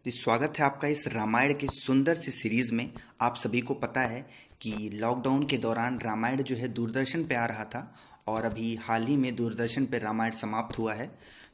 जी, स्वागत है आपका इस रामायण की सुंदर सी सीरीज में। आप सभी को पता है कि लॉकडाउन के दौरान रामायण जो है दूरदर्शन पे आ रहा था और अभी हाल ही में दूरदर्शन पे रामायण समाप्त हुआ है।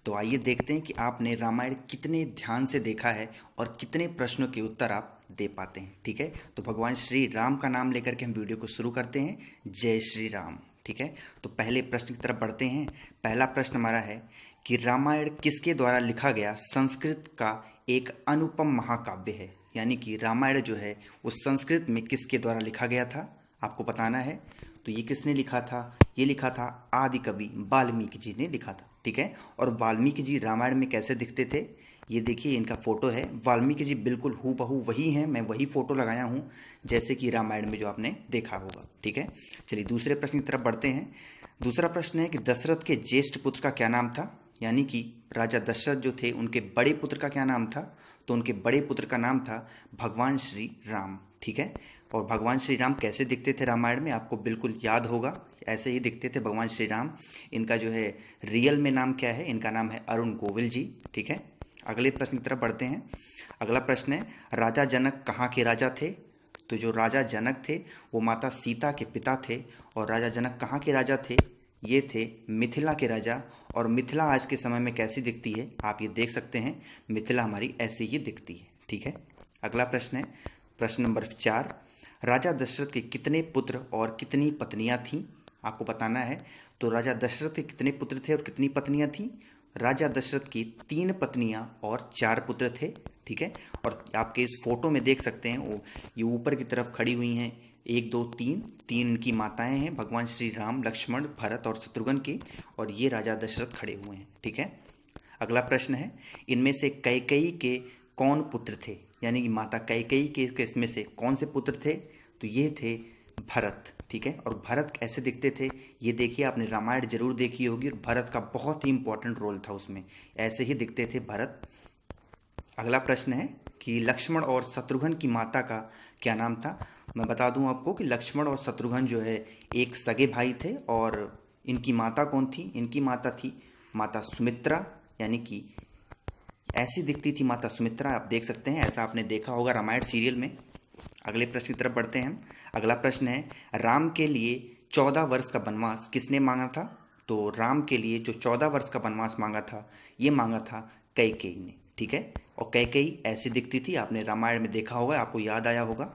तो आइए देखते हैं कि आपने रामायण कितने ध्यान से देखा है और कितने प्रश्नों के उत्तर आप दे पाते हैं। ठीक है, तो भगवान श्री राम का नाम लेकर के हम वीडियो को शुरू करते हैं। जय श्री राम। ठीक है, तो पहले प्रश्न की तरफ बढ़ते हैं। पहला प्रश्न हमारा है कि रामायण किसके द्वारा लिखा गया संस्कृत का एक अनुपम महाकाव्य है। यानी कि रामायण जो है वो संस्कृत में किसके द्वारा लिखा गया था, आपको बताना है। तो ये किसने लिखा था? ये लिखा था आदि कवि वाल्मीकि जी ने लिखा था। ठीक है, और वाल्मीकि जी रामायण में कैसे दिखते थे, ये देखिए इनका फोटो है। वाल्मीकि जी बिल्कुल हूबहू वही हैं, मैं वही फोटो लगाया हूँ जैसे कि रामायण में जो आपने देखा होगा। ठीक है, चलिए दूसरे प्रश्न की तरफ बढ़ते हैं। दूसरा प्रश्न है कि दशरथ के ज्येष्ठ पुत्र का क्या नाम था। यानी कि राजा दशरथ जो थे उनके बड़े पुत्र का क्या नाम था? तो उनके बड़े पुत्र का नाम था भगवान श्री राम। ठीक है, और भगवान श्री राम कैसे दिखते थे रामायण में, आपको बिल्कुल याद होगा, ऐसे ही दिखते थे भगवान श्री राम। इनका जो है रियल में नाम क्या है? इनका नाम है अरुण गोविल जी। ठीक है, अगले प्रश्न की तरफ बढ़ते हैं। अगला प्रश्न है राजा जनक कहाँ के राजा थे। तो जो राजा जनक थे वो माता सीता के पिता थे। और राजा जनक कहाँ के राजा थे? ये थे मिथिला के राजा। और मिथिला आज के समय में कैसी दिखती है, आप ये देख सकते हैं, मिथिला हमारी ऐसी ही दिखती है। ठीक है, अगला प्रश्न है प्रश्न नंबर 4। राजा दशरथ के कितने पुत्र और कितनी पत्नियां थीं, आपको बताना है। तो राजा दशरथ के कितने पुत्र थे और कितनी पत्नियां थीं? राजा दशरथ की 3 पत्नियां और 4 पुत्र थे। ठीक है, और आपके इस फोटो में देख सकते हैं वो ये ऊपर की तरफ खड़ी हुई हैं, 1 2 3 3 इनकी माताएं हैं, भगवान श्री राम, लक्ष्मण, भरत और शत्रुघ्न की। और ये राजा दशरथ खड़े हुए हैं। ठीक है, अगला प्रश्न है इनमें से कैकेयी के कौन पुत्र थे। यानी कि माता कैकेयी के इसमें से कौन से पुत्र थे? तो ये थे भरत। ठीक है, और भरत कैसे दिखते थे, ये देखिए, आपने रामायण जरूर देखी होगी और भरत का बहुत ही इंपॉर्टेंट रोल था उसमें, ऐसे ही दिखते थे भरत। अगला प्रश्न है कि लक्ष्मण और शत्रुघ्न की माता का क्या नाम था। मैं बता दूं आपको कि लक्ष्मण और शत्रुघ्न जो है एक सगे भाई थे। और इनकी माता कौन थी? इनकी माता थी माता सुमित्रा। यानी कि ऐसी दिखती थी माता सुमित्रा, आप देख सकते हैं, ऐसा आपने देखा होगा रामायण सीरियल में। अगले प्रश्न की तरफ बढ़ते हैं हम। अगला प्रश्न है राम के लिए 14 वर्ष का वनवास किसने मांगा था। तो राम के लिए जो 14 वर्ष का वनवास मांगा था, ये मांगा था कैकेयी ने। ठीक है, और कैकेयी ऐसी दिखती थी, आपने रामायण में देखा होगा, आपको याद आया होगा।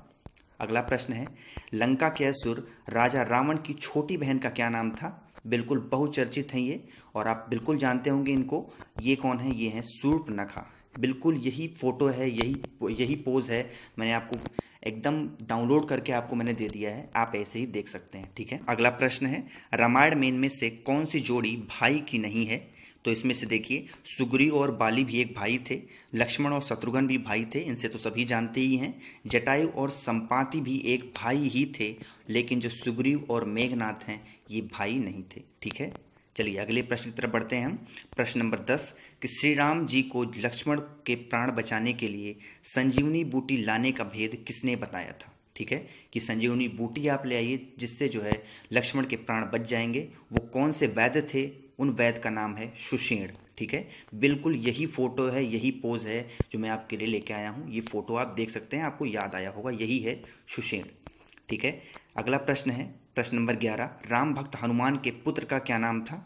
अगला प्रश्न है लंका के असुर राजा रावण की छोटी बहन का क्या नाम था। बिल्कुल बहुचर्चित हैं ये, और आप बिल्कुल जानते होंगे इनको। ये कौन है? ये हैं शूर्पणखा। बिल्कुल यही फोटो है, यही यही पोज है। मैंने आपको एकदम डाउनलोड करके आपको मैंने दे दिया है, आप ऐसे ही देख सकते हैं। ठीक है, अगला प्रश्न है रामायण में इनमें से कौन सी जोड़ी भाई की नहीं है। तो इसमें से देखिए सुग्रीव और बाली भी एक भाई थे, लक्ष्मण और शत्रुघ्न भी भाई थे, इनसे तो सभी जानते ही हैं। जटायु और संपाति भी एक भाई ही थे, लेकिन जो सुग्रीव और मेघनाथ हैं ये भाई नहीं थे। ठीक है, चलिए अगले प्रश्न की तरफ बढ़ते हैं हम। प्रश्न नंबर 10 कि श्री राम जी को लक्ष्मण के प्राण बचाने के लिए संजीवनी बूटी लाने का भेद किसने बताया था। ठीक है, कि संजीवनी बूटी आप ले आइए जिससे जो है लक्ष्मण के प्राण बच जाएंगे। वो कौन से वैद्य थे? उन वैद्य का नाम है सुषेण। ठीक है, बिल्कुल यही फोटो है, यही पोज है जो मैं आपके लिए लेके आया हूँ। ये फोटो आप देख सकते हैं, आपको याद आया होगा, यही है सुषेण। ठीक है, अगला प्रश्न है प्रश्न नंबर 11 राम भक्त हनुमान के पुत्र का क्या नाम था।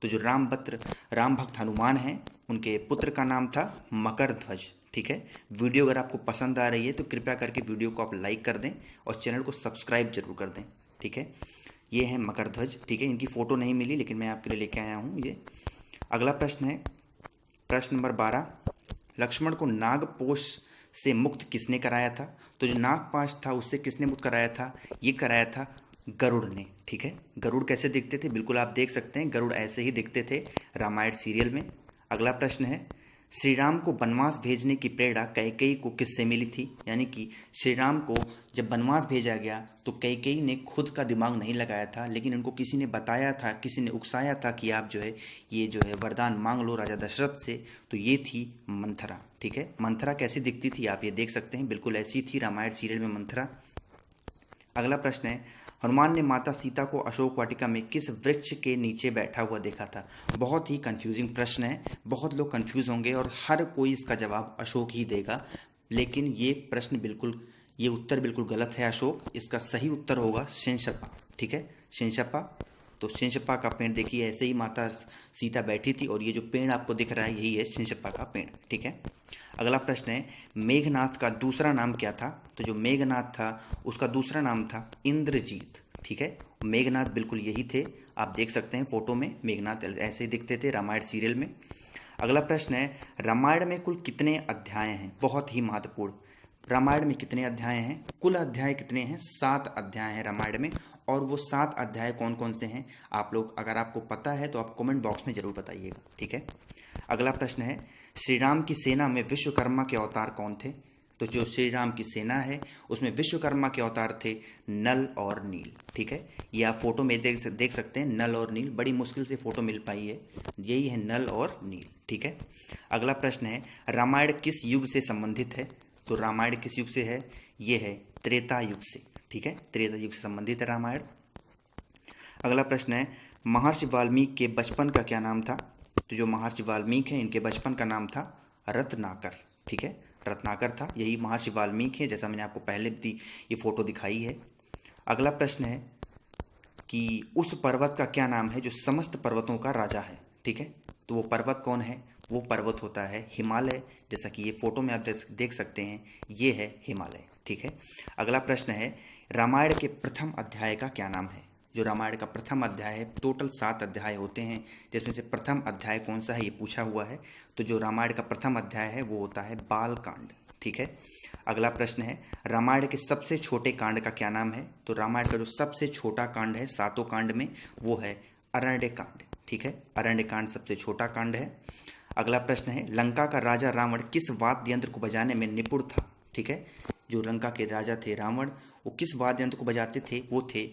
तो जो राम भक्त हनुमान हैं उनके पुत्र का नाम था मकर ध्वज। ठीक है, वीडियो अगर आपको पसंद आ रही है तो कृपया करके वीडियो को आप लाइक कर दें और चैनल को सब्सक्राइब जरूर कर दें। ठीक है, ये है मकर ध्वज। ठीक है, इनकी फ़ोटो नहीं मिली लेकिन मैं आपके लिए लेके आया हूँ ये। अगला प्रश्न है प्रश्न नंबर 12 लक्ष्मण को नागपोश से मुक्त किसने कराया था। तो जो नागपाश था उससे किसने मुक्त कराया था? ये कराया था गरुड़ ने। ठीक है, गरुड़ कैसे दिखते थे, बिल्कुल आप देख सकते हैं, गरुड़ ऐसे ही दिखते थे रामायण सीरियल में। अगला प्रश्न है श्री राम को वनवास भेजने की प्रेरणा कैकेयी को किससे मिली थी। यानी कि श्री राम को जब वनवास भेजा गया तो कैकेयी ने खुद का दिमाग नहीं लगाया था, लेकिन उनको किसी ने बताया था, किसी ने उकसाया था कि आप जो है ये जो है वरदान मांग लो राजा दशरथ से। तो ये थी मंथरा। ठीक है, मंथरा कैसी दिखती थी आप ये देख सकते हैं, बिल्कुल ऐसी थी रामायण सीरियल में मंथरा। अगला प्रश्न है हनुमान ने माता सीता को अशोक वाटिका में किस वृक्ष के नीचे बैठा हुआ देखा था? बहुत ही कंफ्यूजिंग प्रश्न है, बहुत लोग कंफ्यूज होंगे और हर कोई इसका जवाब अशोक ही देगा, लेकिन ये उत्तर बिल्कुल गलत है अशोक। इसका सही उत्तर होगा शिंशप्पा। ठीक है, शिंशप्पा। तो शिंशप्पा का पेड़ देखिए, ऐसे ही माता सीता बैठी थी और ये जो पेड़ आपको दिख रहा है यही है शिंशप्पा का पेड़। ठीक है, अगला प्रश्न है मेघनाथ का दूसरा नाम क्या था? तो जो मेघनाथ था उसका दूसरा नाम था इंद्रजीत। ठीक है, मेघनाथ बिल्कुल यही थे, आप देख सकते हैं फोटो में मेघनाथ ऐसे ही दिखते थे रामायण सीरियल में। अगला प्रश्न है रामायण में कुल कितने अध्याय हैं? बहुत ही महत्वपूर्ण, रामायण में कितने अध्याय हैं? कुल अध्याय कितने हैं? 7 अध्याय हैं रामायण में। और वो 7 अध्याय कौन कौन से हैं? आप लोग अगर आपको पता है तो आप कमेंट बॉक्स में जरूर बताइएगा। ठीक है, अगला प्रश्न है श्री राम की सेना में विश्वकर्मा के अवतार कौन थे? तो जो श्री राम की सेना है उसमें विश्वकर्मा के अवतार थे नल और नील। ठीक है, ये आप फोटो में देख सकते हैं, नल और नील, बड़ी मुश्किल से फोटो मिल पाई है, यही है नल और नील। ठीक है, अगला प्रश्न है रामायण किस युग से संबंधित है? तो रामायण किस युग से है? ये है त्रेता युग से। ठीक है, त्रेता युग से संबंधित है रामायण। अगला प्रश्न है महर्षि वाल्मीकि के बचपन का क्या नाम था? तो जो महर्षि वाल्मीकि हैं इनके बचपन का नाम था रत्नाकर। ठीक है, रत्नाकर था, यही महर्षि वाल्मीकि है, जैसा मैंने आपको पहले भी ये फोटो दिखाई है। अगला प्रश्न है कि उस पर्वत का क्या नाम है जो समस्त पर्वतों का राजा है? ठीक है, तो वो पर्वत कौन है? वो पर्वत होता है हिमालय, जैसा कि ये फोटो में आप देख सकते हैं, ये है हिमालय। ठीक है, अगला प्रश्न है रामायण के प्रथम अध्याय का क्या नाम है? जो रामायण का प्रथम अध्याय है, टोटल 7 अध्याय होते हैं, जिसमें से प्रथम अध्याय कौन सा है ये पूछा हुआ है। तो जो रामायण का प्रथम अध्याय है वो होता है बाल कांड। ठीक है, अगला प्रश्न है रामायण के सबसे छोटे कांड का क्या नाम है? तो रामायण का जो सबसे छोटा कांड है 7 कांड में वो है अरण्य कांड। ठीक है, अरण्य कांड सबसे छोटा कांड है। अगला प्रश्न है लंका का राजा रावण किस वाद्य यंत्र को बजाने में निपुण था? ठीक है, जो लंका के राजा थे रावण, वो किस वाद्य यंत्र को बजाते थे? वो थे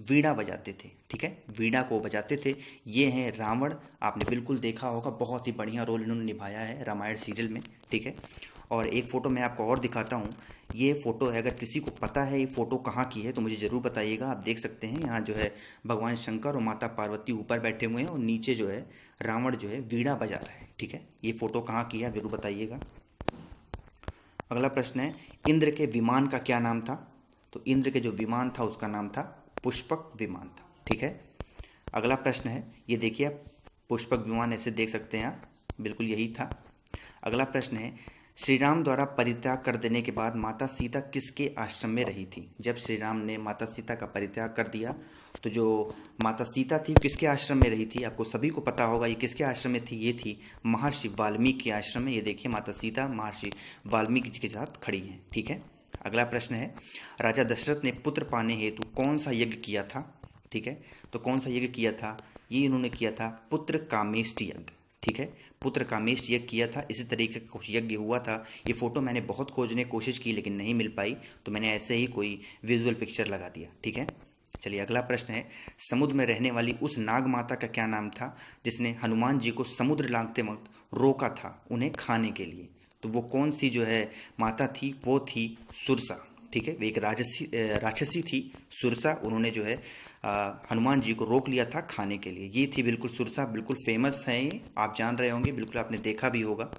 वीणा बजाते थे। ठीक है, वीणा को बजाते थे। ये हैं रावण, आपने बिल्कुल देखा होगा, बहुत ही बढ़िया रोल इन्होंने निभाया है रामायण सीरियल में। ठीक है, और एक फ़ोटो मैं आपको और दिखाता हूँ, ये फ़ोटो है, अगर किसी को पता है ये फ़ोटो कहाँ की है तो मुझे ज़रूर बताइएगा। आप देख सकते हैं यहाँ जो है भगवान शंकर और माता पार्वती ऊपर बैठे हुए हैं और नीचे जो है रावण जो है वीणा बजा रहा है। ठीक है, ये फ़ोटो कहाँ की है ज़रूर बताइएगा। अगला प्रश्न है इंद्र के विमान का क्या नाम था? तो इंद्र के जो विमान था उसका नाम था पुष्पक विमान था। ठीक है, अगला प्रश्न है, ये देखिए आप पुष्पक विमान ऐसे देख सकते हैं आप, बिल्कुल यही था। अगला प्रश्न है श्री राम द्वारा परित्याग कर देने के बाद माता सीता किसके आश्रम में रही थी? जब श्री राम ने माता सीता का परित्याग कर दिया तो जो माता सीता थी किसके आश्रम में रही थी? आपको सभी को पता होगा ये किसके आश्रम में थी, ये थी महर्षि वाल्मीकि के आश्रम में। ये देखिए माता सीता महर्षि वाल्मीकि जी के साथ खड़ी हैं। ठीक है, अगला प्रश्न है राजा दशरथ ने पुत्र पाने हेतु कौन सा यज्ञ किया था? ठीक है, तो कौन सा यज्ञ किया था? ये इन्होंने किया था पुत्र कामेष्टि यज्ञ। ठीक है, पुत्र कामेष्टि यज्ञ किया था, इसी तरीके का कुछ यज्ञ हुआ था। ये फोटो मैंने बहुत खोजने की कोशिश की लेकिन नहीं मिल पाई, तो मैंने ऐसे ही कोई विजुअल पिक्चर लगा दिया। ठीक है, चलिए अगला प्रश्न है समुद्र में रहने वाली उस नाग माता का क्या नाम था जिसने हनुमान जी को समुद्र लांघते वक्त रोका था उन्हें खाने के लिए? तो वो कौन सी जो है माता थी? वो थी सुरसा। ठीक है, वे एक राक्षसी थी सुरसा, उन्होंने जो है हनुमान जी को रोक लिया था खाने के लिए। ये थी बिल्कुल सुरसा, बिल्कुल फेमस है ये, आप जान रहे होंगे, बिल्कुल आपने देखा भी होगा।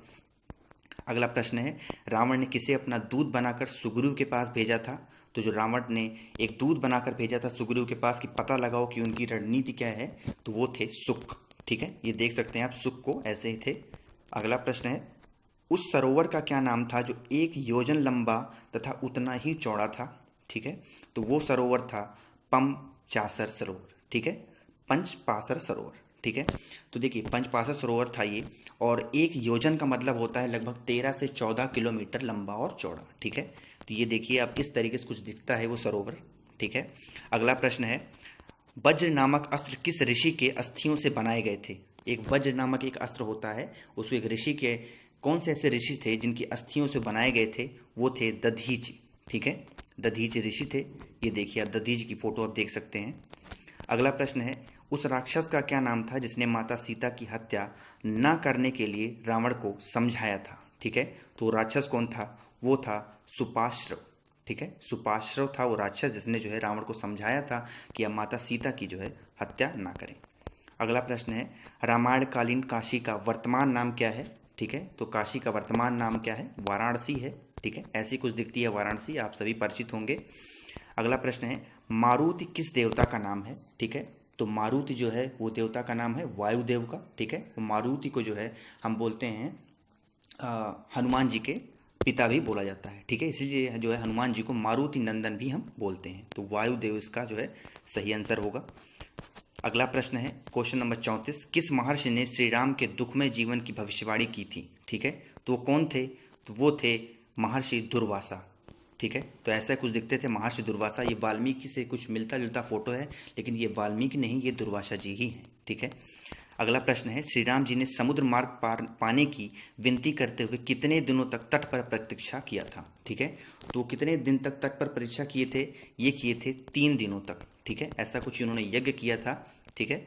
अगला प्रश्न है रावण ने किसे अपना दूत बनाकर सुग्रीव के पास भेजा था? तो जो रावण ने एक दूत बनाकर भेजा था सुग्रीव के पास कि पता लगाओ कि उनकी रणनीति क्या है, तो वो थे सुक। ठीक है, ये देख सकते हैं आप सुक को, ऐसे ही थे। अगला प्रश्न है उस सरोवर का क्या नाम था जो 1 योजन लंबा तथा उतना ही चौड़ा था? ठीक है, तो वो सरोवर था पंचासर सरोवर। ठीक है, पंचपासर सरोवर। ठीक है, तो देखिए पंचपासर सरोवर था ये, और 1 योजन का मतलब होता है लगभग 13 से 14 किलोमीटर लंबा और चौड़ा। ठीक है, तो ये देखिए आप इस तरीके से कुछ दिखता है वो सरोवर। ठीक है, अगला प्रश्न है वज्र नामक अस्त्र किस ऋषि के अस्थियों से बनाए गए थे? एक वज्र नामक एक अस्त्र होता है, उसको एक ऋषि के, कौन से ऐसे ऋषि थे जिनकी अस्थियों से बनाए गए थे? वो थे दधीच। ठीक है, दधीच ऋषि थे, ये देखिए आप दधीच की फोटो आप देख सकते हैं। अगला प्रश्न है उस राक्षस का क्या नाम था जिसने माता सीता की हत्या न करने के लिए रावण को समझाया था? ठीक है, तो राक्षस कौन था? वो था सुपाश्रव। ठीक है, सुपार्श्व था वो राक्षस जिसने जो है रावण को समझाया था कि अब माता सीता की जो है हत्या ना करें। अगला प्रश्न है, रामायण कालीन काशी का वर्तमान नाम क्या है? ठीक है, तो काशी का वर्तमान नाम क्या है? वाराणसी है। ठीक है, ऐसी कुछ दिखती है वाराणसी, आप सभी परिचित होंगे। अगला प्रश्न है, मारुति किस देवता का नाम है? ठीक है, तो मारुति जो है वो देवता का नाम है वायुदेव का। ठीक है, तो मारुति को जो है हम बोलते हैं हनुमान जी के पिता भी बोला जाता है। ठीक है, इसीलिए जो है हनुमान जी को मारुति नंदन भी हम बोलते हैं। तो वायुदेव इसका जो है सही आंसर होगा। अगला प्रश्न है क्वेश्चन नंबर 34, किस महर्षि ने श्री राम के दुखमय जीवन की भविष्यवाणी की थी? ठीक है, तो वो कौन थे? तो वो थे महर्षि दुर्वासा। ठीक है, तो ऐसा कुछ दिखते थे महर्षि दुर्वासा। ये वाल्मीकि से कुछ मिलता जुलता फोटो है, लेकिन ये वाल्मीकि नहीं, ये दुर्वासा जी ही हैं। ठीक है, अगला प्रश्न है, श्री राम जी ने समुद्र मार्ग पार पाने की विनती करते हुए कितने दिनों तक तट पर प्रतीक्षा किया था? ठीक है, तो कितने दिन तक तट पर प्रतीक्षा किए थे? ये किए थे 3 दिनों तक। ठीक है, ऐसा कुछ उन्होंने यज्ञ किया था। ठीक है,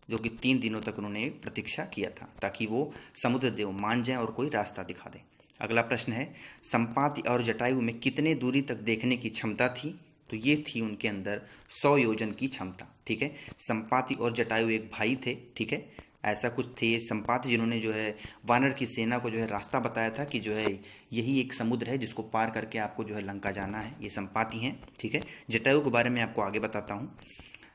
जो कि 3 दिनों तक उन्होंने प्रतीक्षा किया था ताकि वो समुद्र देव मान जाएं और कोई रास्ता दिखा दें। अगला प्रश्न है, संपाति और जटायु में कितने दूरी तक देखने की क्षमता थी? तो ये थी उनके अंदर 100 योजन की क्षमता। ठीक है, संपाति और जटायु एक भाई थे। ठीक है, ऐसा कुछ थे। संपाति जिन्होंने जो है वानर की सेना को जो है रास्ता बताया था कि जो है यही एक समुद्र है जिसको पार करके आपको जो है लंका जाना है, ये संपाति हैं। ठीक है, जटायु के बारे में आपको आगे बताता हूँ।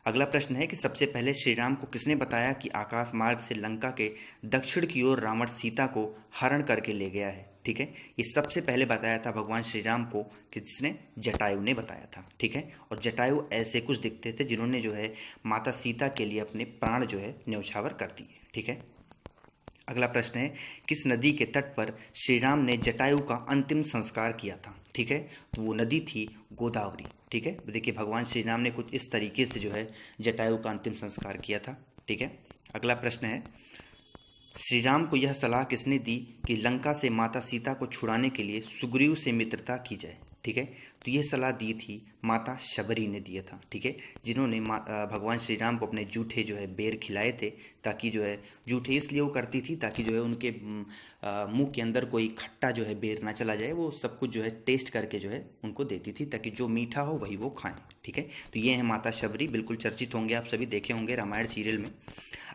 अगला प्रश्न है कि सबसे पहले श्री राम को किसने बताया कि आकाश मार्ग से लंका के दक्षिण की ओर रावण सीता को हरण करके ले गया है? ठीक है, ये सबसे पहले बताया था भगवान श्री राम को, किसने? जटायु ने बताया था। ठीक है, और जटायु ऐसे कुछ दिखते थे जिन्होंने जो है माता सीता के लिए अपने प्राण जो है न्यौछावर कर दिए। ठीक है, अगला प्रश्न है, किस नदी के तट पर श्री राम ने जटायु का अंतिम संस्कार किया था? ठीक है, तो वो नदी थी गोदावरी। ठीक है, देखिए भगवान श्री राम ने कुछ इस तरीके से जो है जटायु का अंतिम संस्कार किया था। ठीक है, अगला प्रश्न है, श्री राम को यह सलाह किसने दी कि लंका से माता सीता को छुड़ाने के लिए सुग्रीव से मित्रता की जाए? ठीक है, तो यह सलाह दी थी माता शबरी ने दिया था। ठीक है, जिन्होंने भगवान श्री राम को अपने जूठे जो है बेर खिलाए थे, ताकि जो है जूठे इसलिए वो करती थी ताकि जो है उनके मुंह के अंदर कोई खट्टा जो है बेर ना चला जाए, वो सब कुछ जो है टेस्ट करके जो है उनको देती थी ताकि जो मीठा हो वही वो खाएं। ठीक है, तो ये है माता शबरी, बिल्कुल चर्चित होंगे, आप सभी देखे होंगे रामायण सीरियल में।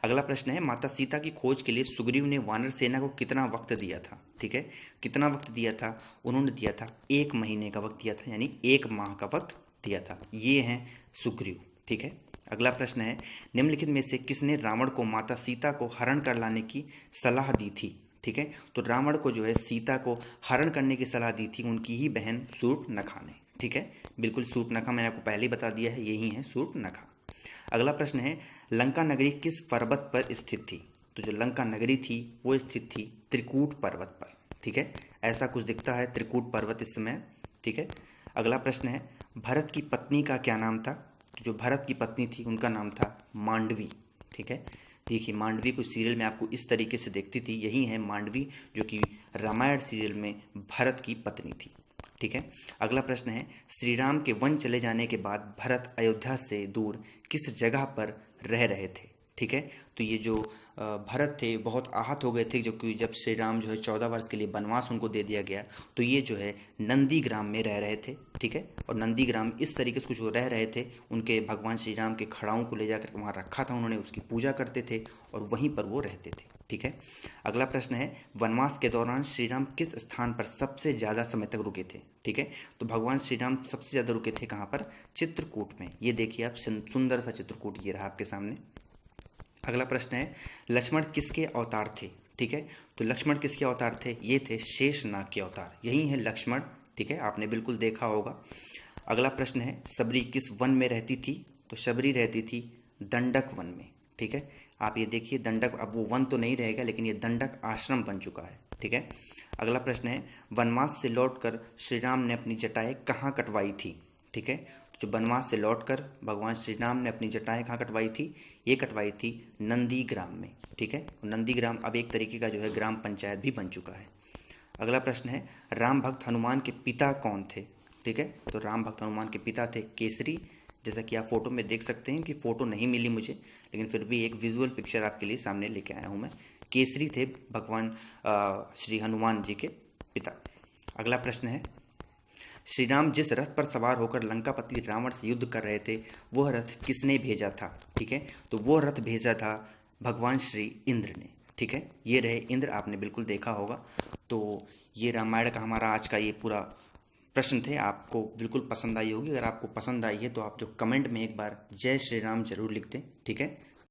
अगला प्रश्न है, माता सीता की खोज के लिए सुग्रीव ने वानर सेना को कितना वक्त दिया था? ठीक है, कितना वक्त दिया था? उन्होंने दिया था 1 महीने का वक्त दिया था, यानी 1 माह का वक्त दिया था। ये हैं सुग्रीव। ठीक है, अगला प्रश्न है, निम्नलिखित में से किसने रावण को माता सीता को हरण कर लाने की सलाह दी थी? ठीक है, तो रावण को जो है सीता को हरण करने की सलाह दी थी उनकी ही बहन शूर्पणखा ने। ठीक है, बिल्कुल शूर्पणखा, मैंने आपको पहले ही बता दिया है, यही है शूर्पणखा। अगला प्रश्न है, लंका नगरी किस पर्वत पर स्थित थी? तो जो लंका नगरी थी वो स्थित थी त्रिकूट पर्वत पर। ठीक है, ऐसा कुछ दिखता है त्रिकूट पर्वत इस समय। ठीक है, अगला प्रश्न है, भरत की पत्नी का क्या नाम था? तो जो भरत की पत्नी थी उनका नाम था मांडवी। ठीक है, देखिए मांडवी को सीरियल में आपको इस तरीके से देखती थी, यही है मांडवी जो कि रामायण सीरियल में भरत की पत्नी थी। ठीक है, अगला प्रश्न है, श्री राम के वन चले जाने के बाद भरत अयोध्या से दूर किस जगह पर रह रहे थे? ठीक है, तो ये जो भरत थे बहुत आहत हो गए थे, जो कि जब श्री राम जो है 14 वर्ष के लिए वनवास उनको दे दिया गया, तो ये जो है नंदीग्राम में रह रहे थे। ठीक है, और नंदीग्राम इस तरीके से कुछ वो रह रहे थे, उनके भगवान श्री राम के खड़ाओं को ले जाकर वहाँ रखा था उन्होंने, उसकी पूजा करते थे और वहीं पर वो रहते थे। ठीक है, अगला प्रश्न है, वनवास के दौरान श्री राम किस स्थान पर सबसे ज़्यादा समय तक रुके थे? ठीक है, तो भगवान श्री राम सबसे ज़्यादा रुके थे कहाँ पर? चित्रकूट में। ये देखिए आप, सुंदर सा चित्रकूट ये रहा आपके सामने। अगला प्रश्न है, लक्ष्मण किसके अवतार थे? ठीक है, तो लक्ष्मण किसके अवतार थे? ये थे शेषनाग के अवतार, यही है लक्ष्मण। ठीक है, आपने बिल्कुल देखा होगा। अगला प्रश्न है, शबरी किस वन में रहती थी? तो शबरी रहती थी दंडक वन में। ठीक है, आप ये देखिए दंडक, अब वो वन तो नहीं रहेगा लेकिन ये दंडक आश्रम बन चुका है। ठीक है, अगला प्रश्न है, वनवास से लौटकर श्री राम ने अपनी जटाएं कहाँ कटवाई थी? ठीक है, तो जो वनवास से लौटकर भगवान श्री राम ने अपनी जटाएं कहाँ कटवाई थी? ये कटवाई थी नंदीग्राम में। ठीक है, नंदीग्राम अब एक तरीके का जो है ग्राम पंचायत भी बन चुका है। अगला प्रश्न है, राम भक्त हनुमान के पिता कौन थे? ठीक है, तो राम भक्त हनुमान के पिता थे केसरी, जैसा कि आप फोटो में देख सकते हैं कि फ़ोटो नहीं मिली मुझे, लेकिन फिर भी एक विजुअल पिक्चर आपके लिए सामने लेके आया हूँ मैं। केसरी थे भगवान श्री हनुमान जी के पिता। अगला प्रश्न है, श्री राम जिस रथ पर सवार होकर लंकापति रावण से युद्ध कर रहे थे वह रथ किसने भेजा था? ठीक है, तो वो रथ भेजा था भगवान श्री इंद्र ने। ठीक है, ये रहे इंद्र, आपने बिल्कुल देखा होगा। तो ये रामायण का हमारा आज का ये पूरा प्रश्न थे, आपको बिल्कुल पसंद आई होगी। अगर आपको पसंद आई है तो आप जो कमेंट में एक बार जय श्री राम जरूर लिख दें। ठीक है।